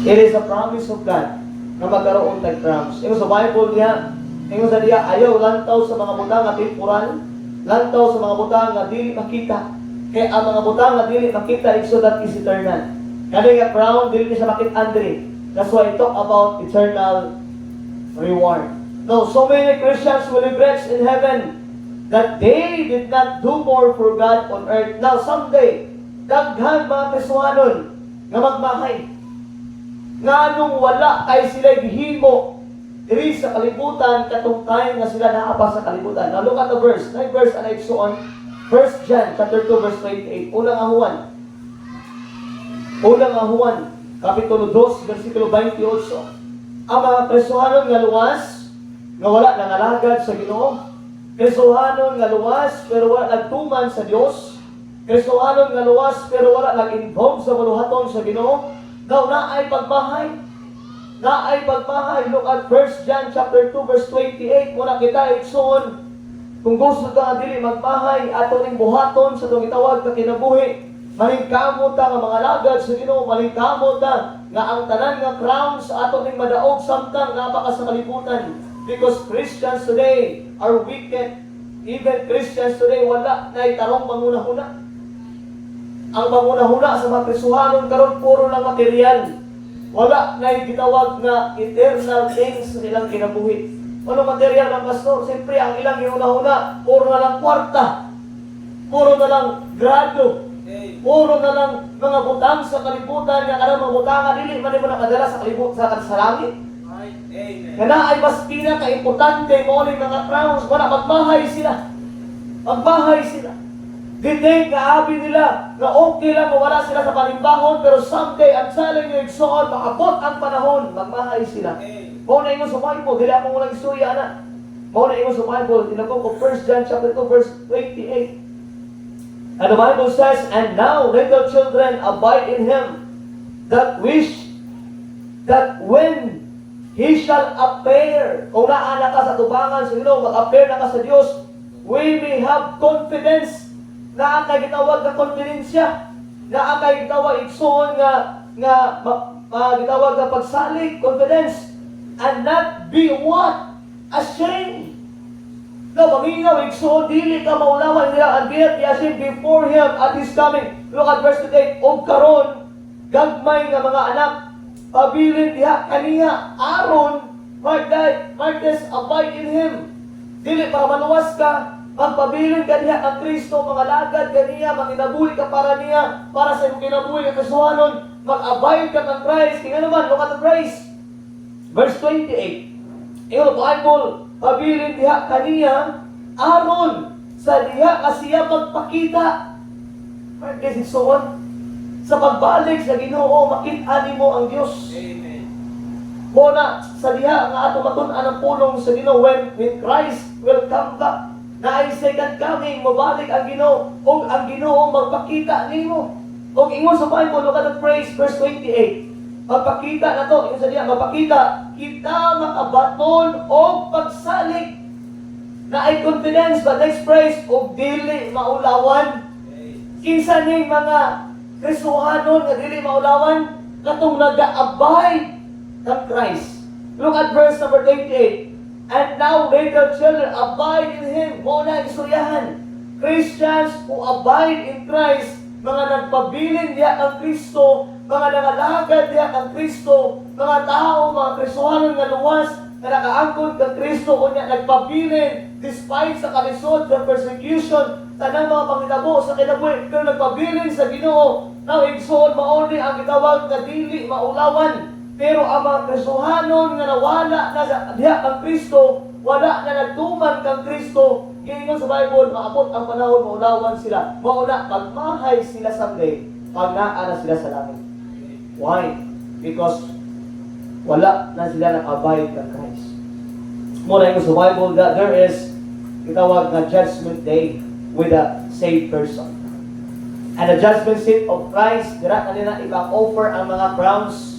It is a promise of God na magkaroon tag crumbs. Ingon sa Bible niya, ingon sa diya, ayaw lantaw sa mga butang nga temporal, lantaw sa mga butang nga dili makita. Kaya ang mga butang nga dili makita, so that is eternal. Kaya nga crown, dili siya makit-andre. That's why I talk about eternal reward. No, so many Christians will regrets in heaven that they did not do more for God on earth. Now, someday, daghan mga Kristohanon nga magmahay. Nga nung wala ay sila gihimo diri sa kalibutan katong time nga sila naapa sa kalibutan. Now, look at the verse. Like verse and so on. 1 John chapter 2 verse 28. Unang ahuan. Unang ahuan. Kapitulo 2 versikulo 28. Ang mga Kristohanon nga luwas nga wala nangalagad sa Ginoo. Kristohanon nga luwas pero wala nagtuman sa Dios. Kristohanon nga luwas pero wala nag-involve sa maluhaton sa Ginoo. Daw na ay pagmahay. Na ay pagmahay. Look at 1 John chapter 2 verse 28. Muna kita igsoon. Kung gusto ka dili magmahay ato ning buhaton sa itong itawag na kinabuhi. Malingkamot ta nga mga lagad sa Ginoo. Malingkamot ta nga ang tanan nga crown sa ato ning madaog samtang napaka sa kalibutan. Because Christians today are wicked. Even Christians today wala na itarong mangunahuna. Ang mangunahuna sa mga Kristohanon karon puro lang material. Wala na gitawag na eternal things sa ilang kinabuhi. Ano material ng pastor? Siyempre, ang ilang ginunahuna, puro na lang kwarta. Puro na lang grado. Puro na lang mga butang sa kalibutan. Nga ka mga butang nga dili, man mo nakadala sa kalibutan sa langit. Kaya ay mas pinaka-importante mo ulit mga crowns. Wala, magmahay sila. Magmahay sila. Hindi kaabi nila na okay lang mawala sila sa palimbahon, pero someday, ang saling yung igsoon, makabot ang panahon, magmahay sila. Mauna ingon sa Bible, dili ako muna istorya na. Mauna ingon sa Bible, tinagong ko 1 John chapter 2 verse 28. And the Bible says, and now, little children, abide in Him, that wish, that when He shall appear, kung naana ka sa tubangan sa Ginoo, mag-appear na ka sa Diyos, we may have confidence, na ang gitawag na konfidensya, na ang gitawag igsoon gitawag na pagsalig, confidence, and not be what? Ashamed. No, maghingaw, igsoon, dili ka maulawan nila, and be not ashamed before Him at His coming. Look at verse 28, o karon, gagmay nga mga anak, pabilin diha kaniya, aron, Martes, abide in Him. Dili para maluwas ka, magpabilin ka niya ang Kristo, mga lagad ka niya, maginabuhi ka para niya, para sa iyong kinabuhi ka kasuhanon, mag-abide ka ng Christ. Kaya naman, look at the Christ. Verse 28. Yung Bible, pabilin diha ka niya, aron, sa diha kasiya magpakita. Kasi so on, sa pagbalik sa Ginoo, makita mo ang Diyos. Amen. Muna, sa diha nga ato matun-an ang pulong sa Ginoo when Christ will come back. Na ay second coming, mabalik ang Ginoo, o ang Ginoo magpakita nimo. O ingon sa Bible, look at the phrase, verse 28. Magpakita na to, ingon sa diya, magpakita, kita makabaton o pagsalig. Na ay confidence, but next phrase, o dili maulawan. Kinsa ning mga Kristohanon nga dili maulawan, katong nag-abide ng Christ. Look at verse number 28. And now, little children, abide in Him. Muna istoryahan. Christians who abide in Christ, mga nagpabilin diya ang Kristo, mga nangalagad diya ang Kristo, mga tao, mga Kristohanon nga luwas, na nakaangkod kang Kristo, kunya nagpabilin, despite sa kalisod, sa persecution, tanang mga pangitabo sa kinabuhi, pero nagpabilin sa Ginoo, now igsoon mauni ang gitawag na dili maulawan. Pero ang mga Kristohanon nga nawala na diha kang Kristo, wala na nagtuman kang Kristo, gingon sa Bible, maabot ang panahon, maulawan sila. Mauna, magmahay sila someday, pag naana sila sa langit. Why? Because wala na sila nakabay kang Christ. Muna yung sa Bible that there is itawag na judgment day with a saved person. And the judgment seat of Christ, dira na nila ipang-offer ang mga crowns.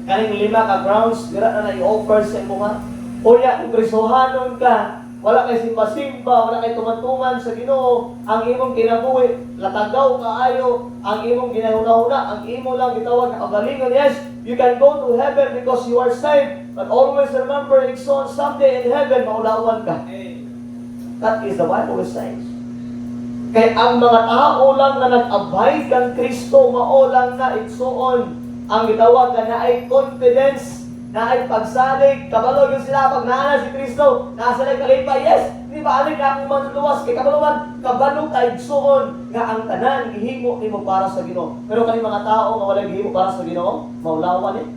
Kaning 5 ka crowns, dira na i-offer sa imo nga. Unya, kung Kristohanon ka, wala kay simba-simba, wala kay tumantuman sa Ginoo, ang imong kinabuhi, latagaw kaayo, ang imong ginahuna-huna, ang imo lang gitawag na kagalingon. Yes, you can go to heaven because you are saved, but always remember, Ikson, someday in heaven, maulawan ka. That is the Bible says. Kaya ang mga tao lang na nag-abide kang Kristo, mao lang na Ikson, ang gitawag na ay confidence, na ay pagsalig, kabalo yung sila pag naana si Kristo, nasa na kalipay, yes, di ba alig na akong manluwas, kay kabaluman, kabalo ka igsuon, nga ang tanan, gihimo ni mo para sa Ginoo. Pero kani mga tao nga wala gihimo para sa Ginoo, maulawan eh.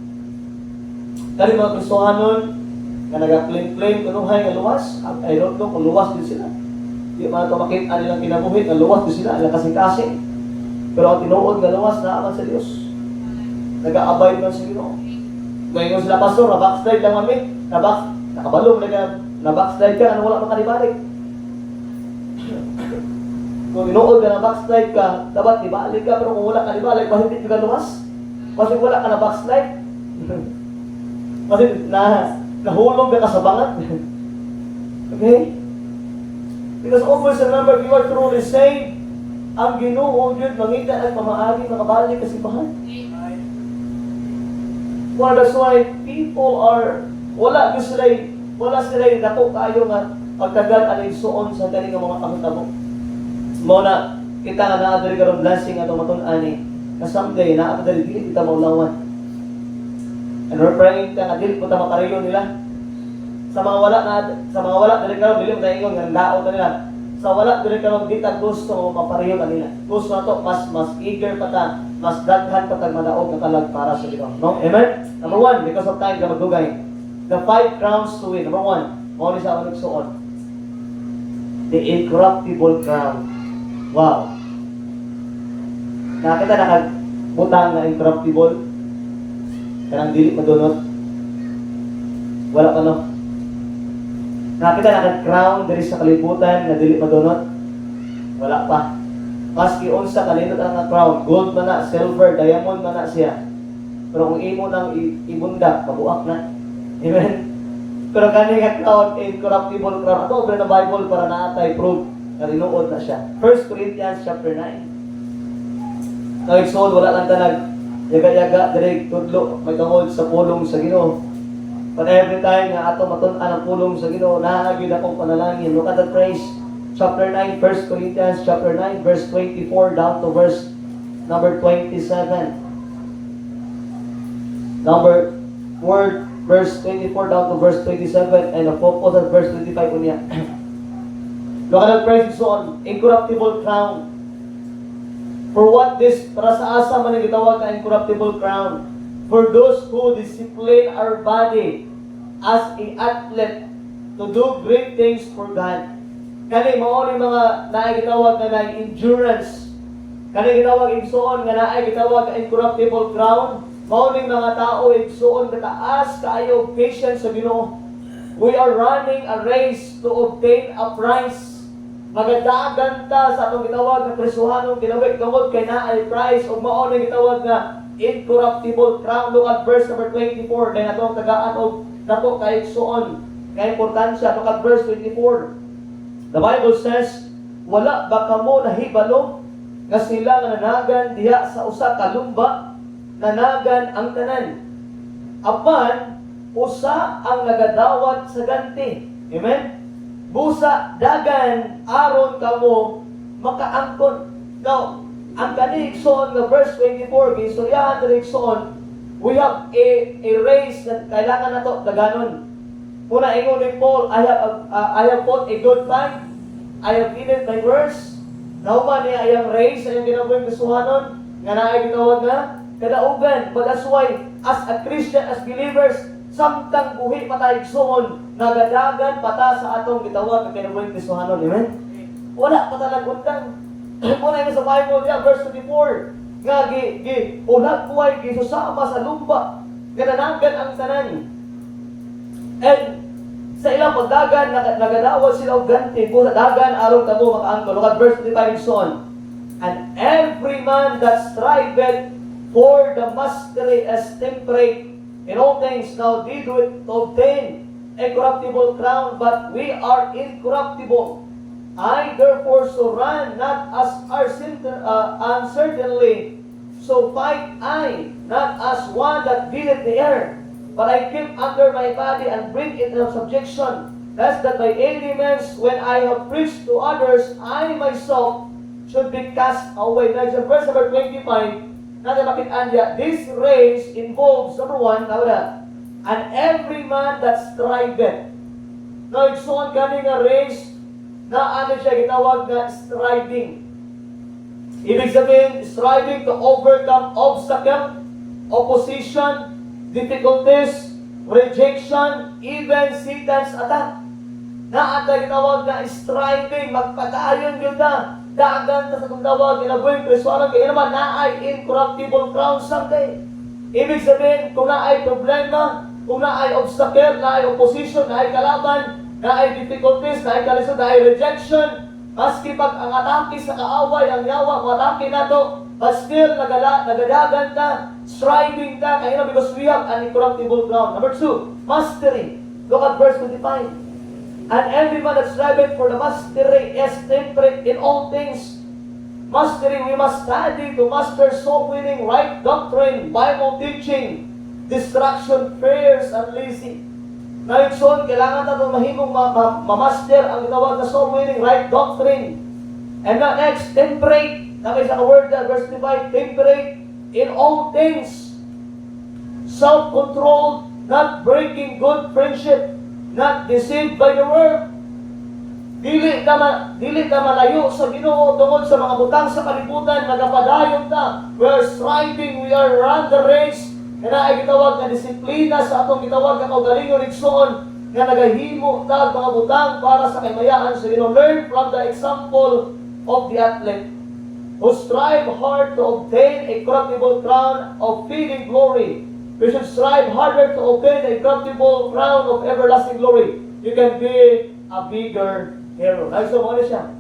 Kani mga Kristohanon, nga nag-claim kunuhay nga luwas, I don't know kung luwas din sila. Di man ito makita nilang kinabuhi, nga luwas din sila, ilang kasing-kasing. Pero ang tinuod nga luwas, naaman sa Diyos. Nag-a-abide man sa Ginoo. Ngayon sila pastor, na-backslide lang kami. Nakabalong na-backslide ka, ano wala makalibalik. Kung inuod ka na-backslide ka, dapat ibalik ka, pero kung wala ka libalik, mahigit ka lumas. Kasi wala ka na-backslide. Kasi nahulog ka sa bangat. Okay? Because always remember, you are truly saved. Ang Ginoo yun, mangita at pamaari, makabalik kasi bahan. Well, that's why people are, wala sila dako kayo nga pagkagal alay suon sa galing ng mga kahutabo. Muna, kita nga naadari karong blessing atong matun-ani, na someday, naadari dili kita maulawan. And we're praying ka nga dili po ta makariyo nila. Sa mga wala dili karon dili mo ta ingon nga daot nila. Sa wala dili karon di ta gusto mo mapariyo kanila. Gusto nato mas eager pa ta, mas daghan pa tag madaog nga kalag para sa Ginoo. No? Amen. Number 1, because of time ka magdugay. The 5 crowns to win. Number 1, mo ni sa unig suon. The incorruptible crown. Wow. Nakita nakabutang na incorruptible. Kanang dili madunot. Wala pa no. Nakita nakag-crown diri sa kalibutan na dili madunot. Wala pa. Maski unsa kanindot ang crown, gold man na, silver, diamond man na siya. Pero kung imo nang ibunda, mabuak na. Amen. Pero kani nga crown, incorruptible crown. Ato na Bible para naatay proof na tinuod na siya. 1 Corinthians chapter 9. Nag-exod, wala lang tanag. Yaga-yaga, direk, tudlo, may tungod sa pulong sa Ginoo. But every time nga ato matun-an ang pulong sa Ginoo, naagid akong panalangin. Look at that phrase. Chapter 9, 1 Corinthians chapter 9, verse 24 down to verse number 27. Verse 24 down to verse 27 and a focus at verse 25 unya. Look at that phrase on incorruptible crown. For what this, para sa asa man gitawag ka incorruptible crown? For those who discipline our body as an athlete to do great things for God. Kani mao ni mga naay gitawag na endurance. Kani gitawag igsuon nga naay gitawag ka incorruptible crown. Mao ni mga tao igsuon nga taas kaayo patience sa Ginoo. We are running a race to obtain a prize. Magadagan ta sa atong gitawag nga Kristohanong ginawig tungod kay naay prize ug mao ni gitawag nga incorruptible crown. Look at verse number 24. Kay atong tagaan og nato kay igsuon kay importansya. Look at verse 24. The Bible says, wala ba kamo nahibalo nga sila nga nanagan diha sa usa ka lumba, nanagan ang tanan. Apan usa ang nagadawat sa ganti. Amen. Busa dagan aron kamo makaangkon. Now, ang kanigson nga verse 24 gistoryahan kanigson, we have a race na kailangan nato daganon. Muna ingon ni Paul, I have fought a good fight. I have finished my verse. Nauman niya ayang race ayang ginabuhing kasuhanon nga naay gitawag nga kadaugan. But that's why as a Christian, as believers, samtang buhi patay igsoon, nagadagan pata sa atong gitawag nga kinabuhing kasuhanon. Amen. Wala pa talagundang. Muna nga sa Bible niya verse 24 nga unag buhay gisusama sa lumba gananagan ang tanan. And sa ilang pagdagan, nagadawad sila og ganti po sa dagan aron kamo makaangkon. Look at verse 25 son. And every man that striveth for the mastery as temperate in all things, now did do it to obtain a corruptible crown, but we are incorruptible. I therefore so run, not as are uncertainly, so fight I, not as one that beateth the air, but I keep under my body and bring it into subjection, lest that by any means, when I have preached to others, I myself should be cast away. Now, sa verse number 25, natin makitaan niya, this race involves, number 1, and every man that striveth. Now, it's on ganing a race na ano siya gitawag na striving. Ibig sabihin, striving to overcome obstacle, opposition, difficulties, rejection, even Satan's attack. Na ata gitawag na striving, magpadayon yun na. Dagan ta sa kung tawag, inabuhin, Kristuanan, kaya naman na ay incorruptible crown someday. Ibig sabihin, kung na ay problema, kung na ay obstacle, na ay opposition, na ay kalaban, na ay difficulties, na ay kalisod, na ay rejection, maski pag ang atake sa kaaway, ang yawa, matake na to, but still, nagadagan ka, striving ka, kaya because we have an incorruptible crown. Number 2, mastery. Look at verse 25. And every man that striveth for the mastery is temperate in all things. Mastery, we must study to master soul winning, right doctrine, Bible teaching, distraction, prayers, and lazy. Ngayon son, kailangan natin mahimong mamaster ang ginawag na soul winning, right doctrine. And now next, temperate. Nakay sa word that verse 25, temperate in all things. Self-controlled, not breaking good friendship, not deceived by the world. Dili ka malayo sa Ginoo tungod sa mga butang sa kalibutan, nagapadayon ta. We are striving, we are run the race. Nga na ay gitawag na disiplina sa atong gitawag na kaugalingon igsoon nga nagahimo ta mga butang para sa kamayaan sa Ginoo. Learn from the example of the athlete who strive hard to obtain a corruptible crown of fading glory. We should strive harder to obtain a corruptible crown of everlasting glory. You can be a bigger hero. Nagso mo na siya.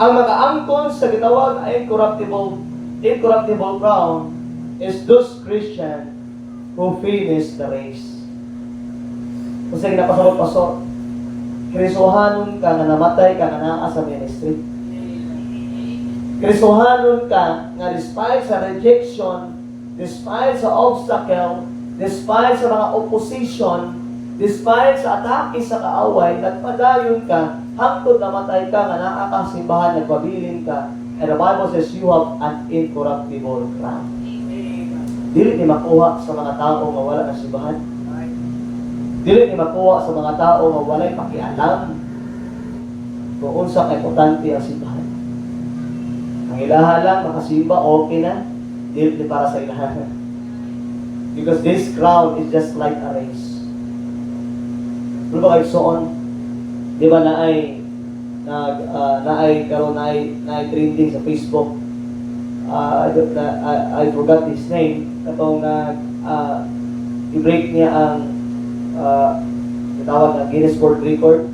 Ang makaangkon sa gitawag ay incorruptible crown is those Christian who finish the race. Kung sa ginapasok-pasok, Kristohanon ka nga namatay ka nga naa sa ministry. Kristohanon ka nga despite sa rejection, despite sa obstacle, despite sa mga opposition, despite sa atake sa kaaway, nagpadayon ka, hangtod namatay ka, nga nakakasimbahan, nagpabilin ka, and the Bible says you have an incorruptible crown. Dili ni makuha sa mga tao nga wala na simbahan. Dili ni makuha sa mga tao nga walay pakialam kung unsa ka importante ang simbahan. Ang ilaha lang, makasimba, okay na. Dili para sa ilahan. Because this crown is just like a race. Ano ba kayo soon? Di ba na ay trending sa Facebook. I forgot his name. Katong i-break niya ang tawag na Guinness World Record.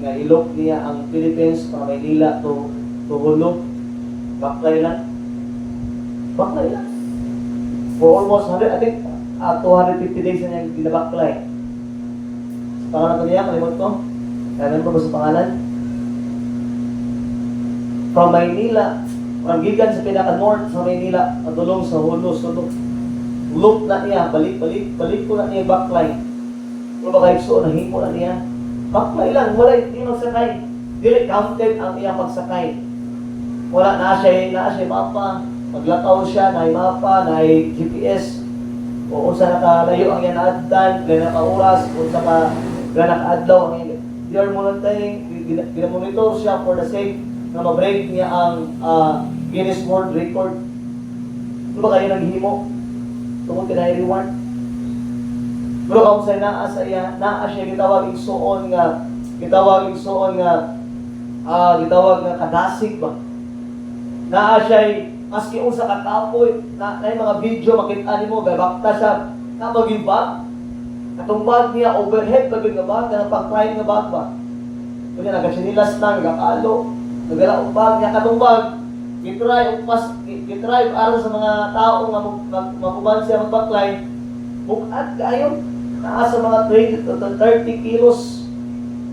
Nga ilok niya ang Philippines from Maynila to Hulu. Baklay lang. For almost 250 days na niya ginabaklay. Pangalan ko niya, kalimot ko. Kailan ko ba sa pangalan? From Maynila, from gigan sa pinaka-north sa Maynila, matulong sa Hulu, sulok. Loop na niya, balik ko na niya baklay. Kung ba kayo so, nahimo na niya. Baklay lang, wala yung magsakay. Dili counted ang iyang pagsakay. Wala na siya mapa. Maglakaw siya, na mapa, na GPS. O unsa nakalayo ang yan naadtan, gana ka oras, unsa ka gana kaadlaw ang year monitoring, ginamonitor siya for the sake na ma-break niya ang Guinness World Record. Ano ba kayo naghimo? Tungkol kinay reward? Pero kung sa naa siya gitawag igsuon nga kadasig ba? Naa siya maski unsa ka kapoy, na mga video makita nimo gabakta siya na mag-bag. Atong bag niya overhead pag nga bag, na pang-crime nga bag ba. Kunya nagasinilas lang, nagakalo, nagala ang bag niya katong bag. Gitry para sa mga tao nga makuban siya magbaklay. Bukat kayo. naa sa mga 20 to 30 kilos.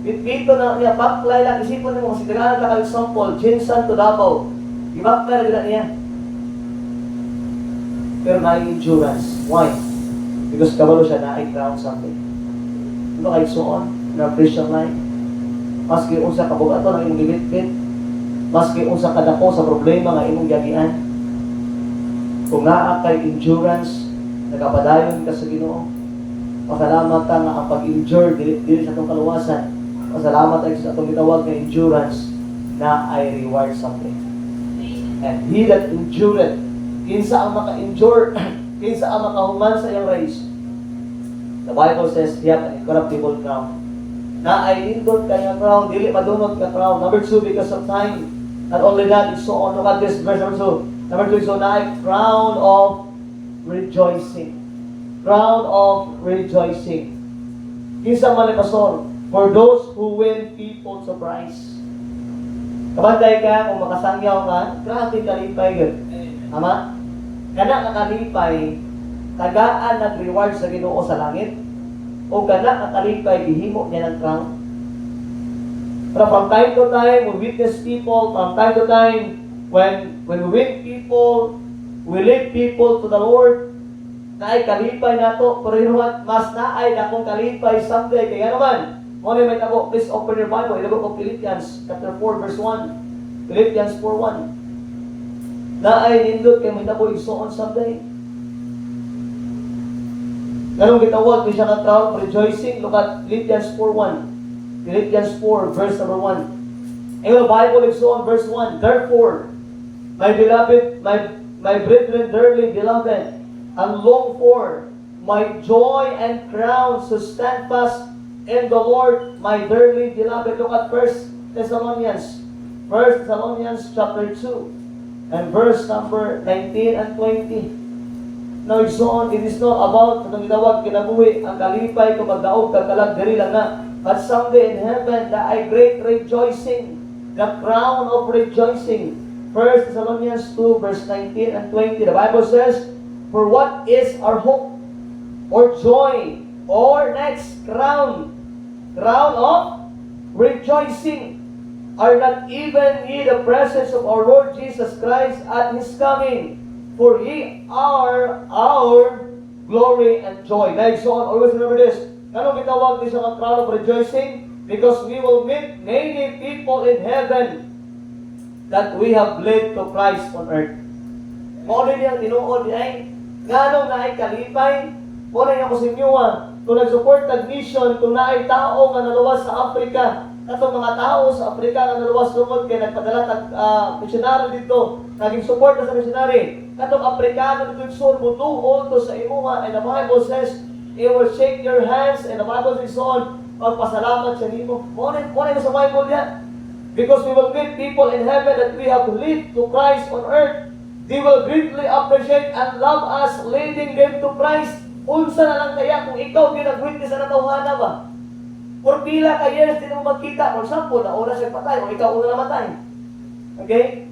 Dito na niya, baklay lang, isipon mo, sigurado na kayo example, Jinsan to Davao. Baklay lang niya. Pero na-endurance. Why? Because kabalo siya na-ground something. Ano kayo suon? Na Christian life? Maski unsa kabugato ng imong gibit-bit, maski unsa kadako sa problema nga imong yagian, kung naa kay endurance, nagapadayon ka sa Ginoo, pasalamat ka nga ang pag-endure dili sa atong kaluwasan. Pasalamat tayo sa atong gitawag nga endurance na ay reward something. And he that endured, kinsa ang maka-endure, kinsa ang makahuman sa iyang race. The Bible says he had an incorruptible crown. Na ay lindot kaya crown, dili madunot ka crown. Number 2, because of time. Not only that, it's so on. Look at this verse number 2. Number 2, so na ay crown of rejoicing. Crown of rejoicing. Kinsa man ni pastor, for those who win people to Christ. Kabantay ka, kung makasangyaw ka, grabe kalipay yun. Tama? Kana kakalipay, tagaan nag-reward sa Ginoo sa langit, o kana kakalipay, gihimo niya ng crown. Pero from time to time, we witness people, from time to time, when we win people, we lead people to the Lord, naay kalipay nato, pero you know what, mas naay na kung kalipay someday, kaya naman, muna may tabo, please open your Bible, ilabot ko Philippians chapter 4 verse 1, Philippians 4:1, naay nindot kay may tabo igsuon someday. Ganong gitawag ni siya ng crowd rejoicing. Look at Philippians 4:1. Philippians 4 verse number 1. In the Bible igsuon verse 1, therefore, my beloved, my brethren dearly beloved, and long for my joy and crown, so stand fast in the Lord, my dearly beloved. Look at 1 Thessalonians chapter 2 and verse number 19 and 20. Now, igsoon, it is not about itong gitawag kinabuhi, ang kalipay kung magdaog kagkalag diri lang na, but someday in heaven, the great rejoicing, the crown of rejoicing. 1 Thessalonians 2 verse 19 and 20, the Bible says, for what is our hope, or joy, or next crown of rejoicing, are not even ye the presence of our Lord Jesus Christ at His coming, for ye are our glory and joy. Next on, always remember this. Anong gitawag ni sa crown of rejoicing? Because we will meet many people in heaven that we have led to Christ on earth. Muna niya tinuod ni ay, ganong na ay kalipay, muna niya ko sa inyo kung nag-support nag-mission, kung na ay tao nga naluwas sa Africa, katong mga tao sa Africa nga naluwas lumod kaya nagpadala missionary dito, naging support na sa missionary. Katong Afrikano dito yung mutuon to sa imuha, and the Bible says, it will shake your hands, and the Bible says on, magpasalamat siya nimo. Muna sa Bible yan. Because we will meet people in heaven that we have led to Christ on earth. They will greatly appreciate and love us, leading them to Christ. Unsa na lang kaya kung ikaw din nag-witness na natawhana ba? For pila ka years din mo magkita. For example, nauna siya patay, o ikaw una namatay. Okay?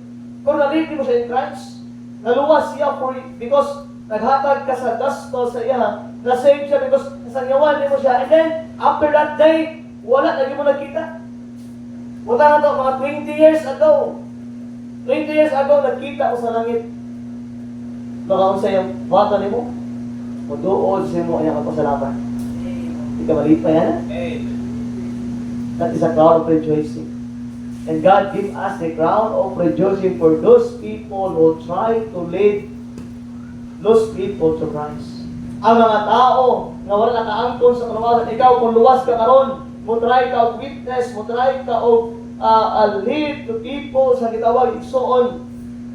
Kung naliti mo siya in Christ, naluwas siya because naghatag ka sa gospel sa iya, na-save siya because nasangyawan mo siya, and then, after that day, wala, lagi mo nagkita. Wala na to, mga 20 years ago, nagkita ko sa langit. Baka kung sa iyong bata ni mo, o doon sa mo, ayang kapasalamat. Hindi ka maliit pa yan, That is a crown of rejoicing. And God give us the crown of rejoicing for those people who try to lead those people to Christ. Ang mga tao nga wala nakaangkon sa kaluwasan, ikaw kung luwas ka karon, mo try ka og witness, mo try ka og lead to people sa gitawag igsoon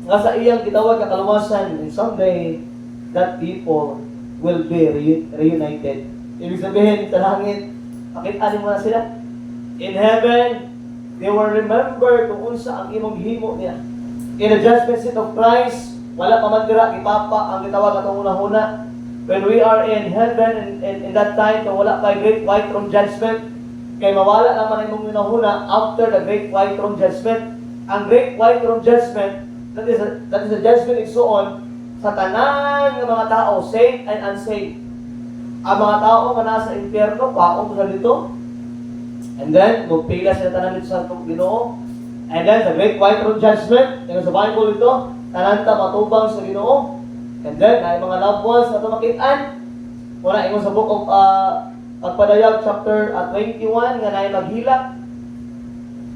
nga sa iyang gitawag ka kaluwasan, and someday that people will be reunited. Ibig sabihin sa langit, pakita mo na sila. In heaven, they will remember kung unsa ang imong himo niya. In the judgment seat of Christ, wala pa man dira gipapa ang gitawag atong una-una. When we are in heaven, in that time, kung wala pa great white throne judgment, kay mawala naman imong una-una after the great white throne judgment. Ang great white throne judgment, that is a judgment igsuon sa tanan ng mga tao, saved and unsaved. ang mga tao nga nasa impyerno, paong sa dito. And then, magpila sila tanan dito sa Ginoo. And then, the great white throne judgment, yung sa Bible ito, tananta matubang sa Ginoo. And then, ay mga loved ones na tumakitaan. Muna, yung sa book of Pagpadayag, chapter 21, nga na maghilak.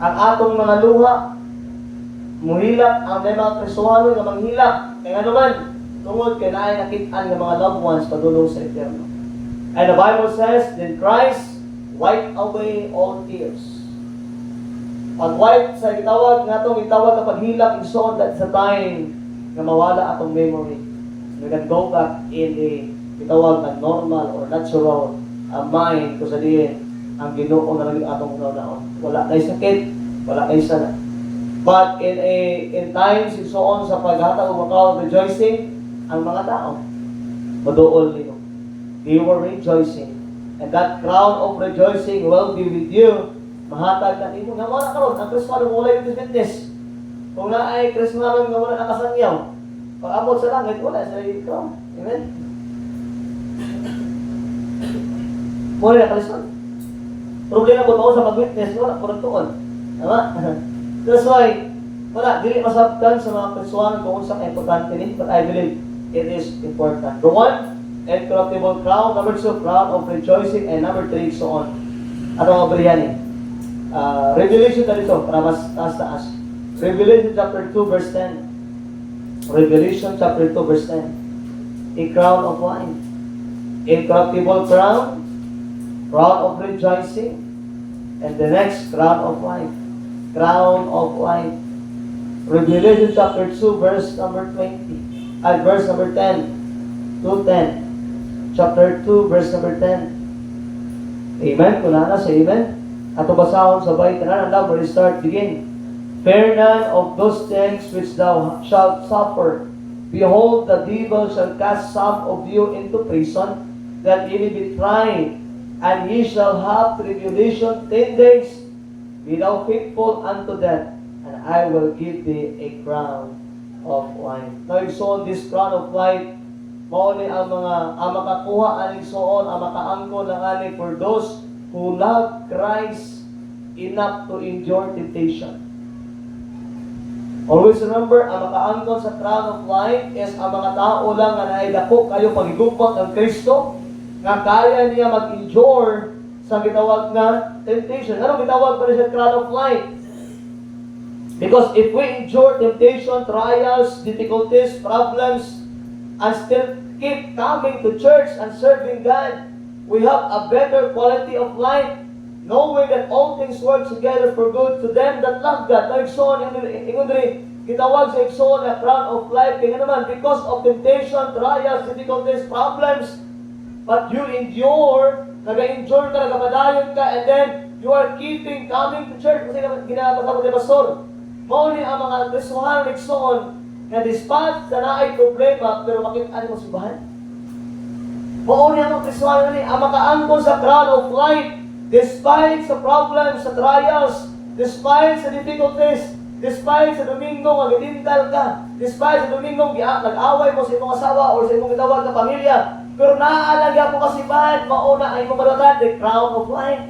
Ang atong mga luha, muhilak, ang may mga Kristohano nga manghilak. Kaya naman, tungod kay naay nakitaan ng mga loved ones padulong sa eterno. And the Bible says, then Christ wipe away all tears. Pag wipe sa itawag nga itong itawag na paghilak, isoon that sa time na mawala atong memory. We can go back in a itawag na normal or natural mind kung sa diin ang Ginoo na naging atong unaw-naon. Wala kay sakit, wala kay sana. But in times and so on sa paghatag o makaw rejoicing, ang mga tao maduol nino. They were rejoicing. And that crown of rejoicing will be with you. Mahatag na nimo nga wala karon ang Kristiyano wala yung witness. Kung na ay Kristiyano nga wala nakasangyaw, pag-amot sa langit wala sa crown. Amen. Muna na Kristiyano. Problema po sa mag-witness, wala po tuon. Tama? That's why, wala, dili masabtan sa mga Kristiyano kung saan importante ni, but I believe it is important. Number 1, incorruptible crown. Number 2, crown of rejoicing. And number 3, so on. At ang mabrihan eh. Revelation na dito, para mas taas-taas. Revelation chapter 2, verse 10. Revelation chapter 2, verse 10. A crown of wine. Incorruptible crown. Crown of rejoicing. And the next, crown of life. Crown of life. Revelation chapter 2, verse number 20. Verse number 10. 2:10. Chapter 2, verse number 10. Amen? Kuna na sa amen? Ato basahon sabay tanan now, where start begin. Fear none of those things which thou shalt suffer. Behold, the devil shall cast some of you into prison, that ye may be tried, and ye shall have tribulation 10 days. Be thou faithful unto death, and I will give thee a crown of wine. Now, igsoon this crown of wine, mao ni ang makakuha ang igsoon, ang makaangkon ng ani for those who love Christ enough to endure temptation. Always remember, ang makaangkon sa crown of life is ang mga tao lang na naidako kayo pagigugpot ng Kristo, nga kaya niya mag-endure sa gitawag na temptation. Ano gitawag pa rin sa crown of life? Because if we endure temptation, trials, difficulties, problems, and still keep coming to church and serving God, we have a better quality of life, knowing that all things work together for good to them that love God. Na igsoon, gitawag sa igsoon na crown of life. Kaya naman, because of temptation, trials, difficulties, problems, but you endure, nag-endure ka, nagpadayon ka, and then you are keeping coming to church. Kasi ginapasabot ni Pastor, mao ni ang mga Kristohano igsoon na despite sa naay problema, pero makita mo simbahan. Mao ni ang mga Kristohano ni ang makaangkon sa crown of life, despite sa problems, sa trials, despite sa difficulties, despite sa Domingo nga gidintal ka, despite sa Domingo nag-away mo sa imong asawa or sa imong gitawag na pamilya, pero naaalagya mo kasi bahan, mauna ay mamadatan, the crown of life.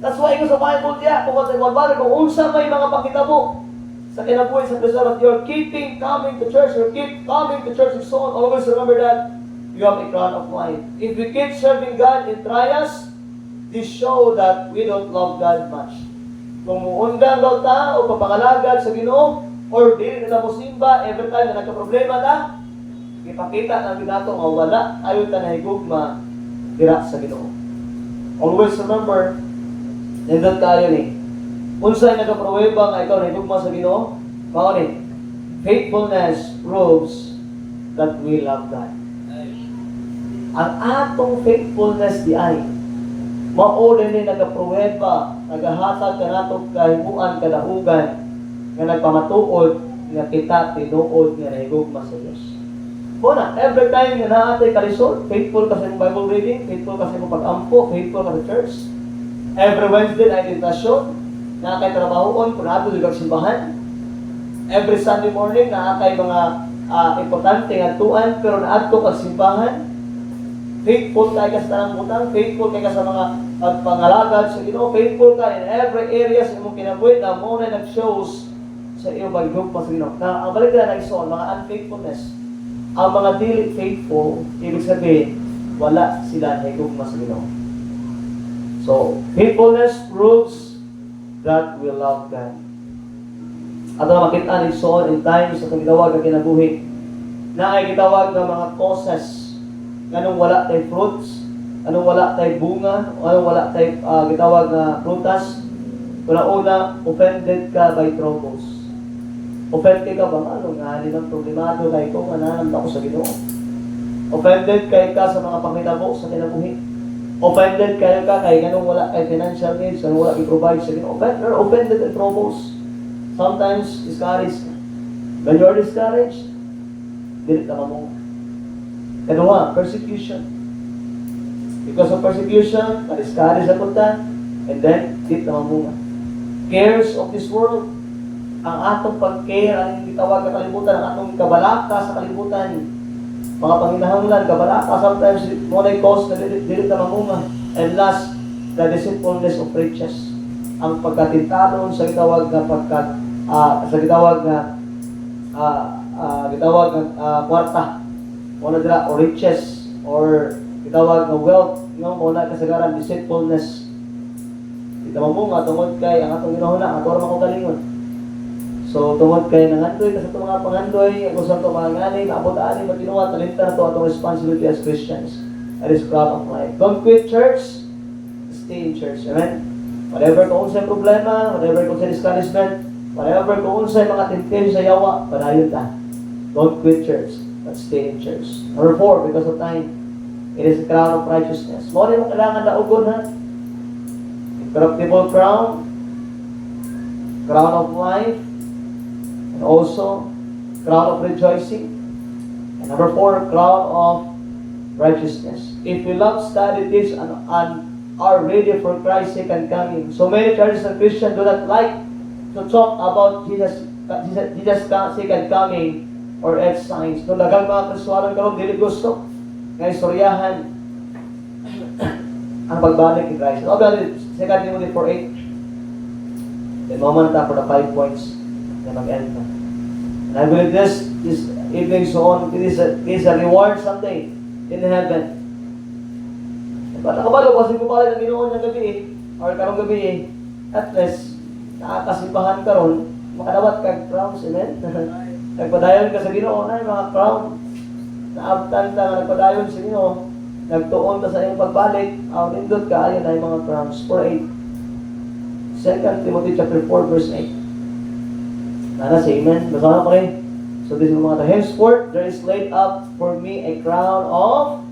That's why ito sa Bible diya, kung unsa may mga pakitabo sa kinabuhi sa Kristo, that you're keeping coming to church, you keep coming to church and so on, always remember that you have a crown of life. If we keep serving God in trials, this show that we don't love God much. Kung muundang daw ta o papangalagad sa Ginoo, or di na musimba, every time na nagka-problema ta, ipakita ng binato nga wala ayon ta nahigugma dira sa Ginoo. Always remember, nindot tayo ni. Unsay nagapruweba nga ikaw nahigugma sa Ginoo? Mao ni, faithfulness proves that we love God. Ang atong faithfulness di ay mao ni nagapruweba, nagahatag kanatong kahimuan kadahugan nga nagpamatuod nga kita tinuod nga nahigugma sa Dios. Una, every time nga naatay kalisod, faithful ka sa imong Bible reading, faithful ka sa imong pag-ampo, faithful ka sa church. Every Wednesday na invitation, na kay trabahoon, kung nato lugar simbahan. Every Sunday morning, na kay mga importante nga tuan, pero naadto kag simbahan. Faithful kay ka sa tanang butang, faithful kay ka sa mga pagpangalagad sa Ginoo, faithful ka in every area sa imong kinabuhi na mo na nag-shows sa iyong paghigugma sa Ginoo. Na ang balik na nagsuon, mga unfaithfulness, ang mga dili faithful, ibig sabihin, wala sila higugma sa Ginoo. So, faithfulness proves that we love God. At ang makita ni Saul in times sa gitawag na kinabuhi, na ay gitawag ng mga causes, anong wala tay fruits, anong wala tay bunga, anong wala tay gitawag na prutas. Una, offended ka by troubles. Offended ka ba? Ano nga, hindi ng problemado kay ko, mananamda ko sa Ginoo. Offended kay ka sa mga pangitabo sa kinabuhi. Offended kayo ka kay ganong wala kay financial needs, ganong wala i-provide sa Ginoo. Offended and troubles. Sometimes, discouraged ka. When you are discouraged, dili ka mo. Kadua, persecution. Because of persecution, na-discouraged ako ta, and then, dili ka mo. Cares of this world, ang atong pag-care, ang gitawag na kalibutan, ang atong kabalaka sa kalibutan, mga panginahanglan, kabalaka, sometimes, mo na cause na dili ka mamunga. And last, the deceitfulness of riches. Ang pagkatintalon sa gitawag na sa gitawag na kwarta o na dila o riches or gitawag na wealth o na kasagaran deceitfulness kita mo nga tungod kay ang atong ginahuna ang ato ra makugalingon. So tungod kay nangandoy ka sa itong mga pangandoy ako sa itong mga ngani maabot ani matinuwa talenta na to atong responsibility as Christians. That is proud of life. Don't quit church, stay in church. Amen. Whatever kung unsay problema, whatever kung unsay discouragement, whatever kung unsay mga temptation sa yawa, padayon ta. Don't quit church, but stay in church. Number 4, because of time, it is a crown of righteousness. Mo rin mo kailangan laugon ha. Incorruptible crown, crown of life, and also crown of rejoicing. And number 4, crown of righteousness. If we love, study this, and are ready for Christ's second coming. So many churches and Christians do not like to talk about Jesus second coming or earth signs. Kung dagang mga Kristohanon karon dili gusto nga istoryahan ang pagbalik ni Christ. Okay, 2 Timothy 4:8. Then moment for the 5 points na mag-end na. And I believe this evening so on, it is a reward someday in heaven. Ba't nakabalo, kasi bumalik ang Ginoo ng gabi or karong gabi at least nakakasipahan karon makadawat kag crowns, amen? Nagpadayon ka sa Ginoo na mga crown naabtan ta nga nagpadayon sa Ginoo nagtuon ta sa iyong pagbalik nindot ka ayon na mga crowns. 4:8 2 Timothy chapter 4 verse 8 nana say amen. Basahan ko rin. So this is mga henceforth there is laid up for me a crown of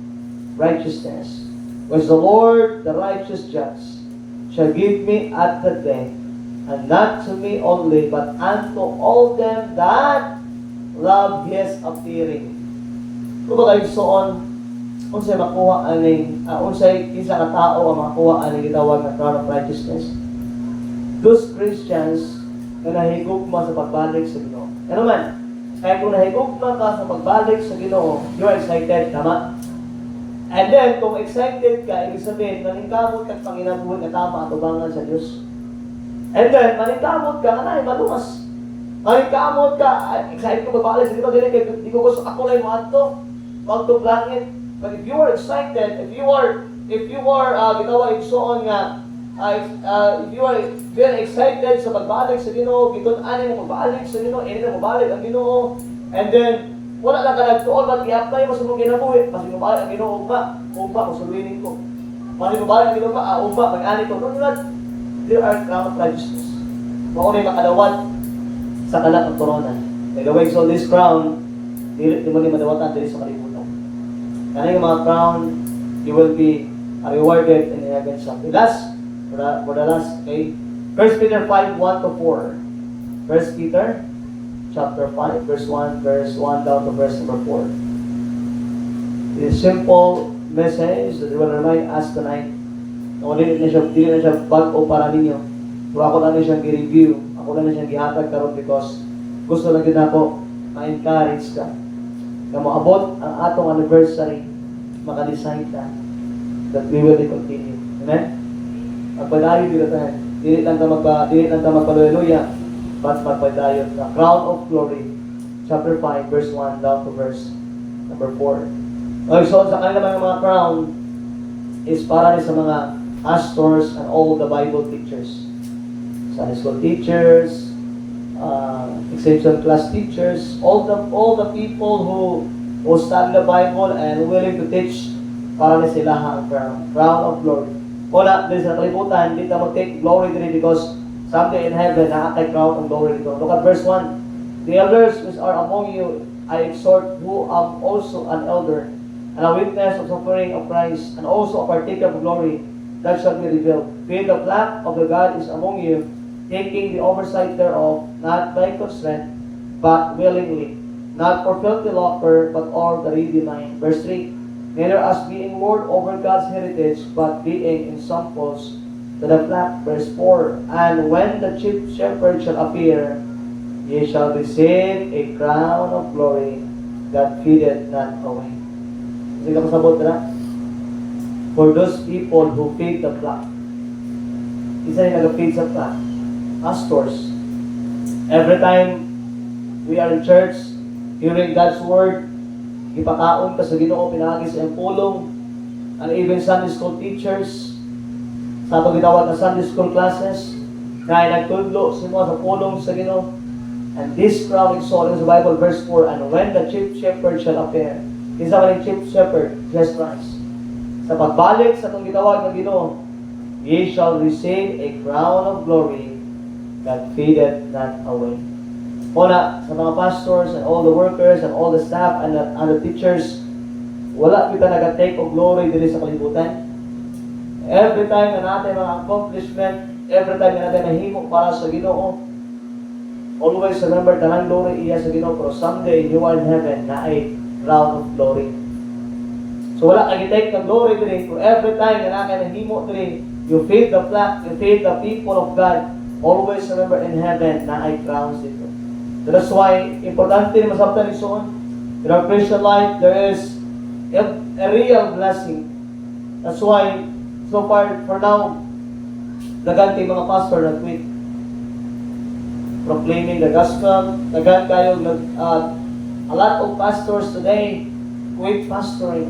righteousness which the Lord, the righteous judge, shall give me at the day, and not to me only, but unto all them that love His appearing. Kung ba kayo soon, unsay makuha aning, unsay kinsa ka tao ang makuha aning gitawag na crown of righteousness? Those Christians na nahigugma sa pagbalik sa Ginoo. Ano man? Kaya kung nahigugma ka sa pagbalik sa Ginoo, you are excited, tama? And then, kung excited ka, ibig sabihin, maningkamot kang panginabuhi na tama at ubangan sa Diyos. And then, maningkamot ka, anay, malumas. Maningkamot ka, excited ko babalik, di ba ganyan, di ko gusto, ako lang mo ato, magtog langit. But if you are excited, if you are, gitawa, igsoon nga, if you are very excited sa pagbalik sa Ginoo, gitun-ani mo magbalik sa Ginoo, hindi na magbalik ang Ginoo, and then, wala lang ka nagtuon, mag-i-apply mo sa mong ginabuhi. Kasi mabalik ang Ginoo, ugma, masuluinin ko. Kasi mabalik ang Ginoo, ugma, mag-ani ko. No, not, there are crown of righteousness. Maunay makadawat sa kalat ng corona. By the way, so this crown, di mo ni madawatan dili sa kalibutan. Kaya yung mga crown, you will be rewarded in heaven someday. Last, for the last, okay? 1 Peter 5:1-4. 1 Peter chapter 5, verse 1 down to verse number 4. It is simple message that will remind us tonight. Dili na siya bago para ninyo. Pero ako lang na siyang i-review. Ako lang na siyang gihatag karon because gusto lang din ako ma-encourage ka. Na maabot ang atong anniversary. maka-decide that we will continue. Amen? Magpadayon dito tayo. Dili lang ta magpaluya, but magpadayon. The crown of glory, chapter 5, verse 1 down to verse number 4. Okay, so sa kanila mga crown is para sa mga pastors and all the Bible teachers. Sunday school teachers, exception class teachers, all the people who study the Bible and willing to teach para na sila ang crown of glory. Wala din sa kalibutan, hindi na mag-take glory din because someday in heaven, nakatake crown of glory dito. Look at verse 1. The elders which are among you, I exhort, who am also an elder, and a witness of suffering of Christ, and also a partaker of glory that shall be revealed. Being the flock of the God is among you, taking the oversight thereof, not by constraint, but willingly, not for filthy lucre, but all the ready mind. Verse 3, neither as being lord over God's heritage, but being in samples to the flock. Verse 4, and when the chief shepherd shall appear, ye shall receive a crown of glory that fadeth not away. Sige ka masabot na? For those people who feed the flock. Isa yung nag-feed sa flock. Pastors. Every time we are in church, hearing God's word, ipakaon ka sa Ginoo, pinagi sa iyang pulong, and even Sunday school teachers, sa itong gitawag na Sunday school classes, na nagtudlo sa mga sa pulong sa Ginoo. And this crowd exalted in the Bible, verse 4, and when the chief shepherd shall appear, isa man yung chief shepherd, Jesus Christ, sa pagbalik sa itong gitawag na Ginoo, ye shall receive a crown of glory that fadeth not away. Una, sa mga pastors and all the workers and all the staff and the teachers, wala kita nag-take of glory dili sa kalibutan. Every time na natin mga accomplishment, every time na natin mahimo para sa Ginoo, always remember the glory iya sa Ginoo, pero someday you are in heaven na ay crown of glory. So wala nag-take ng glory dili, for every time na natin mahimo dili, you feed the flock, you feed the people of God, always remember in heaven na ay crowns dito. So that's why, importante na masabtan ni Soon, in our Christian life, there is a real blessing. That's why, so far, for now, dagan mga pastor nag-quit. Proclaiming the gospel, dagan kayo, a lot of pastors today, quit pastoring.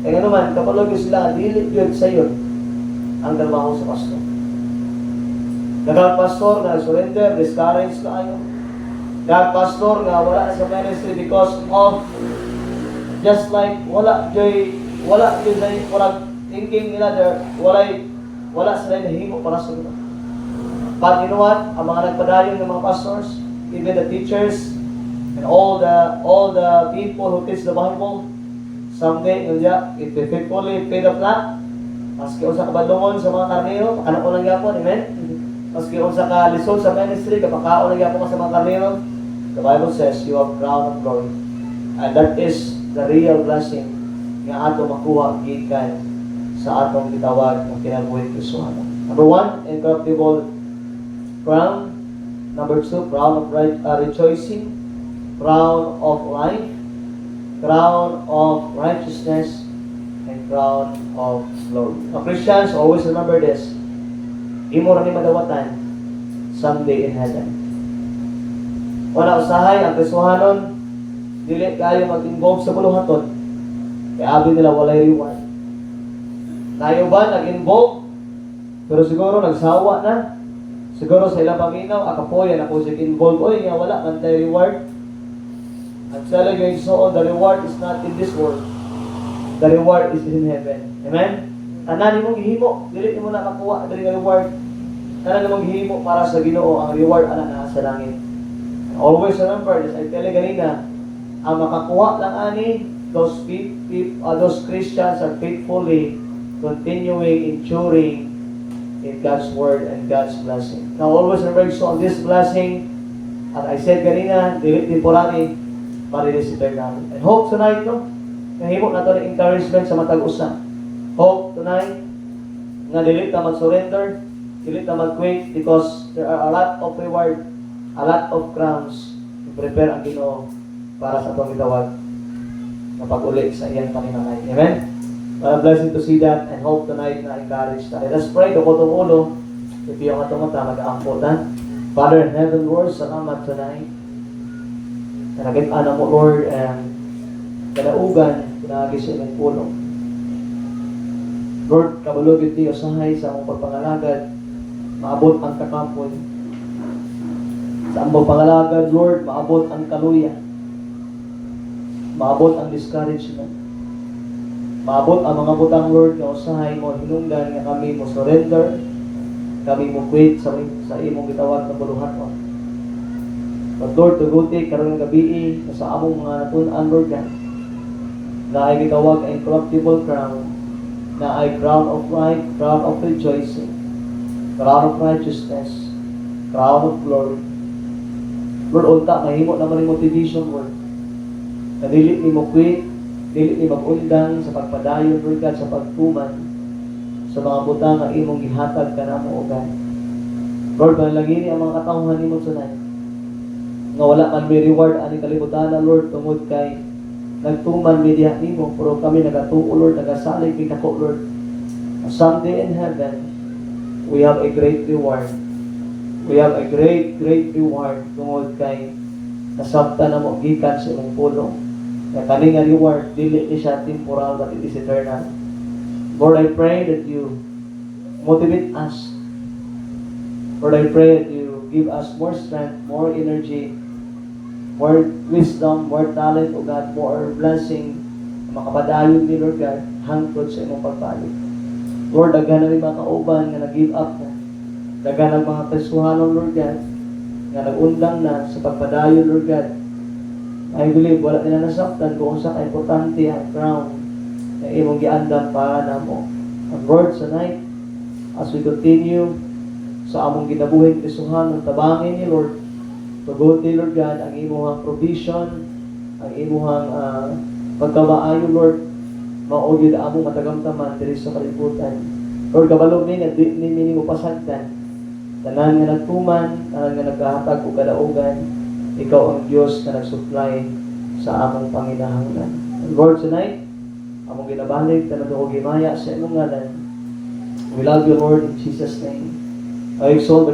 Kaya naman, kapag sila, dili yun sa iyo, ang trabaho sa pastor. Dagan pastor na surrender, discourage na kayo. Dagan pastor nga wala na sa ministry because of just like wala thinking nila there, wala sila nahimo para sa Ginoo. But you know what? Ang mga nagpadayon ng mga pastors, even the teachers, and all the people who teach the Bible, someday, if they faithfully pay the flock, maski unsa ka badlongon sa mga karnero, ano ko lang yapon, amen? Maski unsa ka lisod sa ministry, kapakaon lang yapon ka sa mga karnero, the Bible says you have crown of glory. And that is the real blessing nga ato makuha gikan sa atong gitawag ng kinabuhi Kristohano. Number 1, incorruptible crown. Number 2, crown of rejoicing, crown of life, crown of righteousness, and crown of glory. Now, Christians, always remember this. Imo ra ni madawatan someday in heaven. Wala usahay ang Kristohanon, dili kayo mag-involve sa buluhaton. Kaya abi nila walay reward. Tayo ba nag-involve? Pero siguro nagsawa na. Siguro sa ilang paminaw, akapoyan ako siya involved. Oy, nga wala man tayo reward. I'm telling you, so the reward is not in this world. The reward is in heaven. Amen? Tanan mong gihimo, dili mo na makuha dili nga reward. Tanan mong gihimo para sa Ginoo, ang reward ana na sa langit. And always remember this, I tell you ganina, ang makakuha lang ani, those Christians are faithfully continuing, enduring in God's word and God's blessing. Now always remember so on this blessing, as I said ganina, dili temporary, but it is eternal. And hope tonight, no? Nahimo na to ng encouragement sa matag usa. Hope tonight nga dili ta mag-surrender, dili ta mag-quit because there are a lot of reward, a lot of crowns to prepare ang Ginoo para sa atong gitawag na pag-uli sa iyang paninangay. Amen? Blessing to see that and hope tonight na encourage tayo. Let's pray. Tukotong ulo. Ipiyong atong mata, mag-aamputan. Father in heaven, Lord, salamat tonight. Kanagit-ana mo, Lord, and kanaugan, kinagis sa imong pulong. Lord, kabulugit niyo sahay sa among pagpangalagad, maabot ang kakapon. Sa among pangalagad, Lord, maabot ang kaluya. Maabot ang discouragement. Maabot ang mga butang, Lord, nga usahay mo, hinungdan nga kami mo surrender, kami mo quit sa imong gitawag na buluhaton. But Lord, tuguti karon ng gabi sa among mga natun-an, Lord God, na ay gitawag ang incorruptible crown, na ay crown of life, crown of rejoicing, crown of righteousness, crown of glory. Lord, unta, mahimo naman yung motivation, Lord, na dili ni mo quit, dili ni mag-undang sa pagpadayon, Lord God, sa pagtuman, sa mga butang na imong gihatag ka na mo, O God. Lord, manalangin ang mga katauhan ni mo tonight, nga wala man may reward ani kalibutan na, Lord, tungod kay nagtuman media nimo, pero kami nagatuo, Lord, nagasalig kay kako, Lord. Someday in heaven, we have a great reward. We have a great reward tungod kay nasabta na mo gikan sa imong pulong. Kaya kani nga reward, dili ni siya temporal, but it is eternal. Lord, I pray that you motivate us. Lord, I pray that you give us more strength, more energy, more wisdom, more talent, O God, more blessing, makapadayon ni Lord God, hangtod sa imong pagpalit. Lord, daghan na mga kauban nga nag-give up na. Daghan ang mga Kristohanon, Lord God, nga nag-undang na sa pagpadayon, Lord God. I believe, wala nila nasaktan kung sa ka-importante ang crown na imong giandam para na mo. And Lord, tonight, as we continue sa among ginabuhin Kristohanon, tabangin ni Lord, tuguti, Lord God, ang imuhang provision, ang imuhang pagkamaayo, Lord, maugid among matagamtaman diri sa kalibutan. Lord, kabalog ni nga di ni mo pasagdan. Tanan nga nagtuman, tanan nga nagkahatag og kadaugan, ikaw ang Dios na nag-supply sa among panginahanglan. And Lord, tonight, among ginabalik, tanan ko gimaya sa imong ngalan. We love you, Lord, in Jesus' name. I exalt